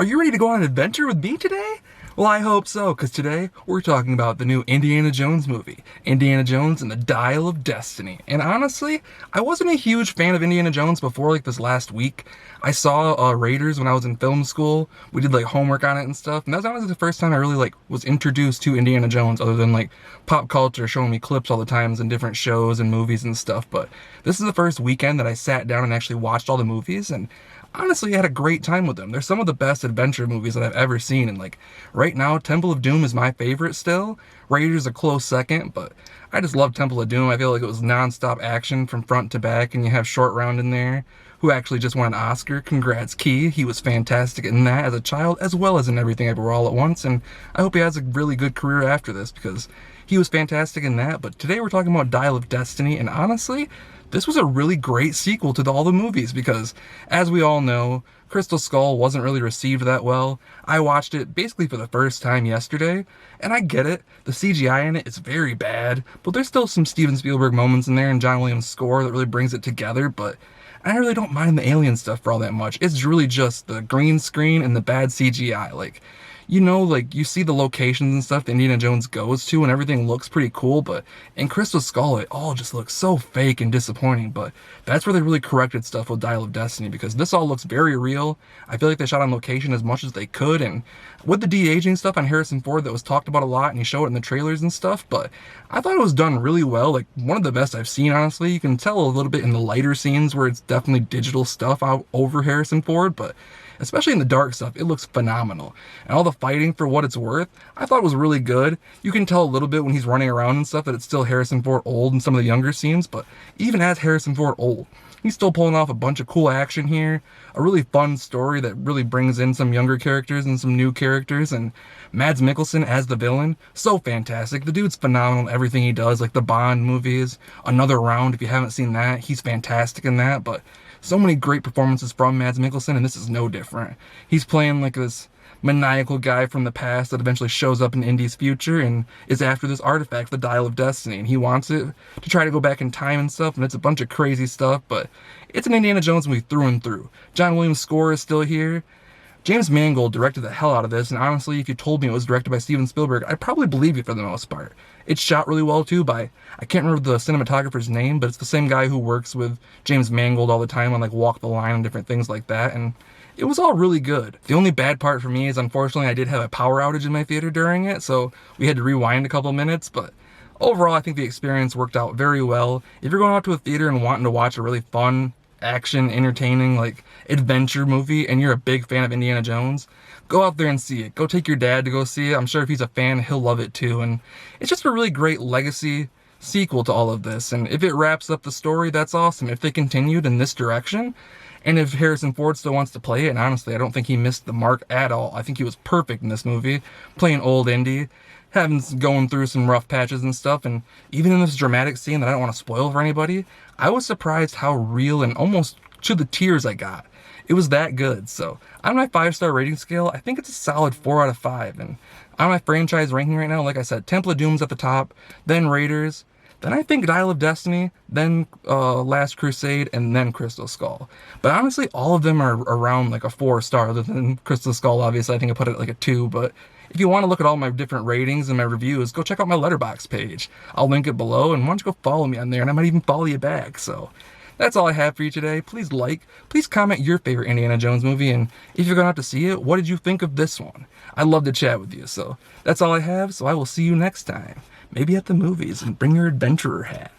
Are you ready to go on an adventure with me today? Well, I hope so, because today we're talking about the new Indiana Jones movie, Indiana Jones and the Dial of Destiny. And honestly, I wasn't a huge fan of Indiana Jones before like this last week. I saw Raiders when I was in film school. We did like homework on it and stuff, and that was honestly the first time I really like was introduced to Indiana Jones other than like pop culture showing me clips all the times in different shows and movies and stuff. But this is the first weekend that I sat down and actually watched all the movies, and honestly, I had a great time with them. They're some of the best adventure movies that I've ever seen, and like right now, Temple of Doom is my favorite still. Raiders a close second, but I just love Temple of Doom. I feel like it was non-stop action from front to back, and you have Short Round in there, who actually just won an Oscar. Congrats, Key. He was fantastic in that as a child, as well as in Everything Everywhere All at Once, and I hope he has a really good career after this, because he was fantastic in that. But today we're talking about Dial of Destiny, and honestly, this was a really great sequel to all the movies because, as we all know, Crystal Skull wasn't really received that well. I watched it basically for the first time yesterday, and I get it. The CGI in it is very bad, but there's still some Steven Spielberg moments in there and John Williams' score that really brings it together, but I really don't mind the alien stuff for all that much. It's really just the green screen and the bad CGI. Like, you know, like you see the locations and stuff that Indiana Jones goes to and everything looks pretty cool, but in Crystal Skull it all just looks so fake and disappointing. But that's where they really corrected stuff with Dial of Destiny, because this all looks very real. I feel like they shot on location as much as they could, and with the de-aging stuff on Harrison Ford that was talked about a lot and you show it in the trailers and stuff, but I thought it was done really well. Like one of the best I've seen, honestly. You can tell a little bit in the lighter scenes where it's definitely digital stuff out over Harrison Ford, but especially in the dark stuff, it looks phenomenal. And all the fighting, for what it's worth, I thought was really good. You can tell a little bit when he's running around and stuff that it's still Harrison Ford old in some of the younger scenes, but even as Harrison Ford old, he's still pulling off a bunch of cool action here, a really fun story that really brings in some younger characters and some new characters, and Mads Mikkelsen as the villain, so fantastic. The dude's phenomenal in everything he does, like the Bond movies, Another Round, if you haven't seen that, he's fantastic in that, but so many great performances from Mads Mikkelsen, and this is no different. He's playing like this maniacal guy from the past that eventually shows up in Indy's future and is after this artifact, the Dial of Destiny, and he wants it to try to go back in time and stuff, and it's a bunch of crazy stuff, but it's an Indiana Jones movie through and through. John Williams' score is still here. James Mangold directed the hell out of this, and honestly, if you told me it was directed by Steven Spielberg, I'd probably believe you for the most part. It's shot really well, too, by, I can't remember the cinematographer's name, but it's the same guy who works with James Mangold all the time on, like, Walk the Line and different things like that, and it was all really good. The only bad part for me is, unfortunately, I did have a power outage in my theater during it, so we had to rewind a couple minutes, but overall, I think the experience worked out very well. If you're going out to a theater and wanting to watch a really fun, action, entertaining, like adventure movie, and you're a big fan of Indiana Jones, go out there and see it. Go take your dad to go see it. I'm sure if he's a fan, he'll love it too. And it's just a really great legacy sequel to all of this. And if it wraps up the story, that's awesome. If they continued in this direction, and if Harrison Ford still wants to play it, and honestly, I don't think he missed the mark at all. I think he was perfect in this movie, playing old Indy, going through some rough patches and stuff, and even in this dramatic scene that I don't want to spoil for anybody, I was surprised how real and almost to the tears I got. It was that good. So on my 5-star rating scale, I think it's a solid 4 out of 5. And on my franchise ranking right now, like I said, Temple of Doom's at the top, then Raiders, then I think Dial of Destiny, then Last Crusade, and then Crystal Skull. But honestly, all of them are around like a 4-star, other than Crystal Skull, obviously. I think I put it like a 2, but if you want to look at all my different ratings and my reviews, go check out my Letterboxd page. I'll link it below, and why don't you go follow me on there, and I might even follow you back. So that's all I have for you today. Please please comment your favorite Indiana Jones movie, and if you're going to have to see it, what did you think of this one? I'd love to chat with you. So that's all I have, so I will see you next time. Maybe at the movies, and bring your adventurer hat.